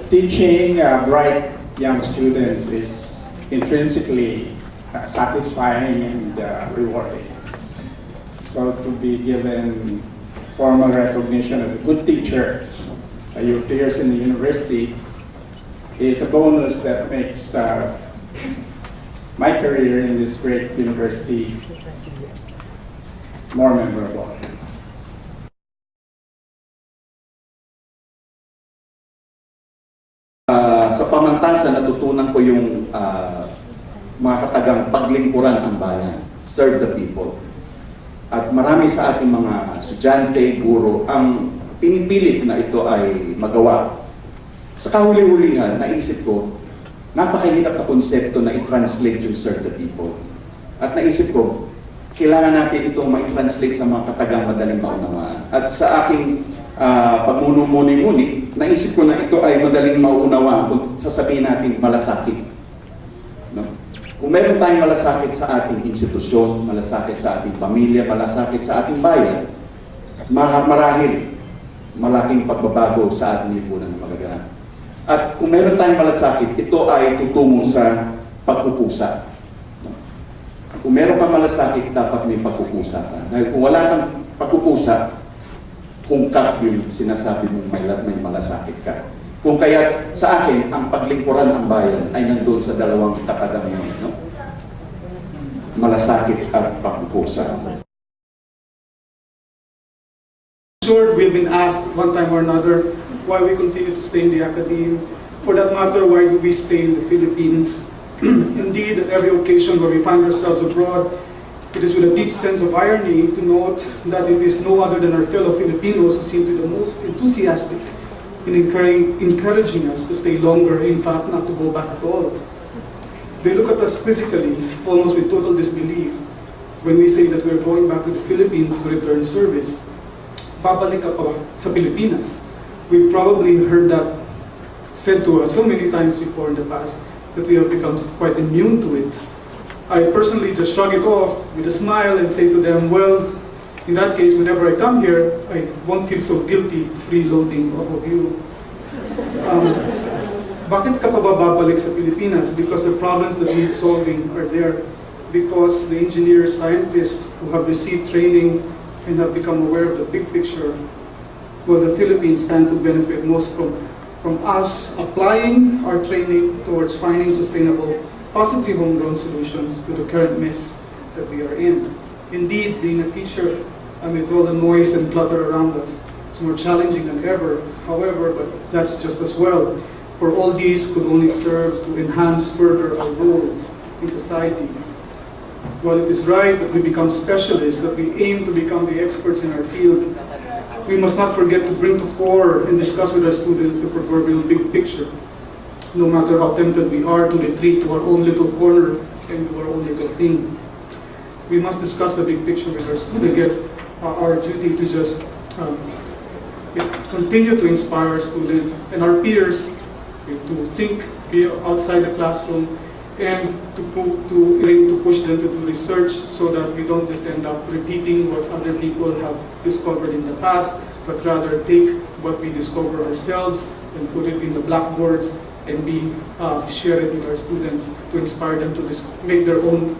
teaching bright young students is intrinsically satisfying and rewarding. So to be given formal recognition as a good teacher by your peers in the university is a bonus that makes my career in this great university more memorable. Sa pamantasan, natutunan ko yung mga katagang paglingkuran ang bayan, serve the people. At marami sa ating mga estudyante, guro, ang pinipilit na ito ay magawa. Sa kahuli-hulihan, naisip ko, napakahirap na konsepto na i-translate yung serve the people. At naisip ko, kailangan natin itong ma-translate sa mga katagang madaling maunawaan. At sa aking pagmumuni-muni, naisip ko na ito ay madaling maunawaan kung sasabihin natin malasakit. No? Kung meron tayong malasakit sa ating institusyon, malasakit sa ating pamilya, malasakit sa ating bayan, marahil malaking pagbabago sa ating lipunan na magaganap. At kung meron tayong malasakit, ito ay tutungo sa pagpupusa. Kung meron kang malasakit, dapat may pagpupusa ka. Dahil kung wala kang pagpupusa, hungkap yung sinasabi mong may malasakit ka. Kung kaya sa akin, ang paglingkuran ng bayan ay nandun sa dalawang katagang yun, no? Malasakit at pagpupusa. Sure, we've been asked one time or another why we continue to stay in the academy. For that matter, why do we stay in the Philippines? Indeed, at every occasion where we find ourselves abroad, it is with a deep sense of irony to note that it is no other than our fellow Filipinos who seem to be the most enthusiastic in encouraging us to stay longer, in fact, not to go back at all. They look at us quizzically, almost with total disbelief, when we say that we're going back to the Philippines to return service. Babalik ka pa sa Pilipinas. We've probably heard that said to us so many times before in the past that we have become quite immune to it. I personally just shrug it off with a smile and say to them, well, in that case, whenever I come here, I won't feel so guilty freeloading off of you. Bakit ka pa babalik sa Pilipinas? Because the problems that need solving are there. Because the engineers, scientists who have received training and have become aware of the big picture, well, the Philippines stands to benefit most from us applying our training towards finding sustainable, possibly homegrown solutions to the current mess that we are in. Indeed, being a teacher amidst all the noise and clutter around us, it's more challenging than ever. However, but that's just as well, for all these could only serve to enhance further our roles in society. While it is right that we become specialists, that we aim to become the experts in our field, we must not forget to bring to fore and discuss with our students the proverbial big picture. No matter how tempted we are to retreat to our own little corner and to our own little thing, we must discuss the big picture with our students. I guess our duty to just continue to inspire our students and our peers to think outside the classroom and to push them to do research so that we don't just end up repeating what other people have discovered in the past, but rather take what we discover ourselves and put it in the blackboards and share it with our students to inspire them to make their own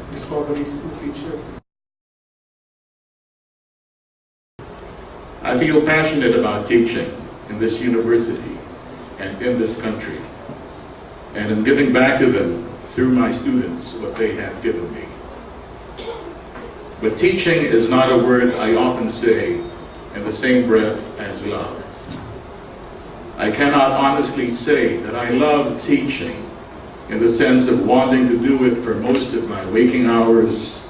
discoveries in the future. I feel passionate about teaching in this university and in this country, and in giving back to them through my students what they have given me. But teaching is not a word I often say in the same breath as love. I cannot honestly say that I love teaching in the sense of wanting to do it for most of my waking hours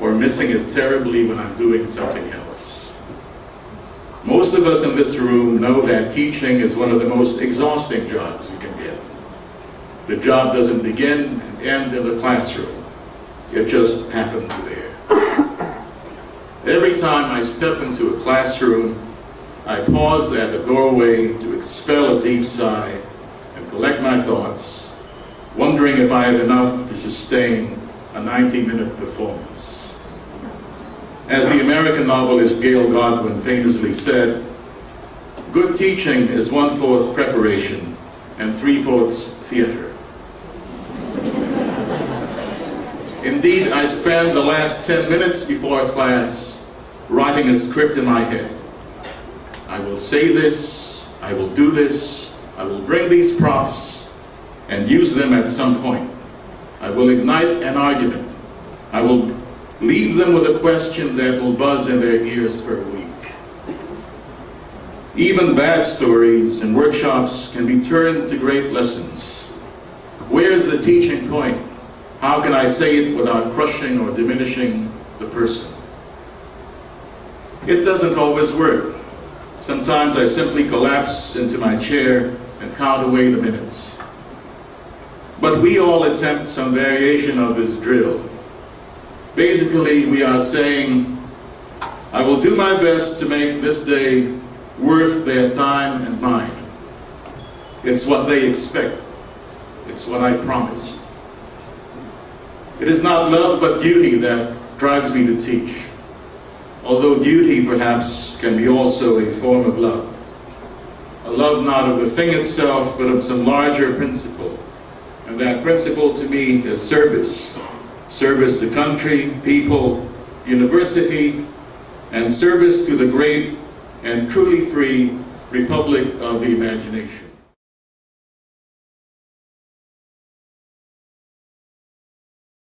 or missing it terribly when I'm doing something else. Most of us in this room know that teaching is one of the most exhausting jobs you can get. The job doesn't begin and end in the classroom. It just happens there. Every time I step into a classroom, I pause at the doorway to expel a deep sigh and collect my thoughts, wondering if I have enough to sustain a 90-minute performance. As the American novelist Gail Godwin famously said, good teaching is 1/4 preparation and 3/4 theater. Indeed, I spend the last 10 minutes before class writing a script in my head. I will say this, I will do this, I will bring these props and use them at some point. I will ignite an argument. I will leave them with a question that will buzz in their ears for a week. Even bad stories and workshops can be turned to great lessons. Where's the teaching point? How can I say it without crushing or diminishing the person? It doesn't always work. Sometimes I simply collapse into my chair and count away the minutes. But we all attempt some variation of this drill. Basically, we are saying, I will do my best to make this day worth their time and mine. It's what they expect. It's what I promise. It is not love but duty that drives me to teach. Although duty perhaps can be also a form of love. A love not of the thing itself, but of some larger principle. And that principle to me is service. Service to country, people, university, and service to the great and truly free Republic of the Imagination.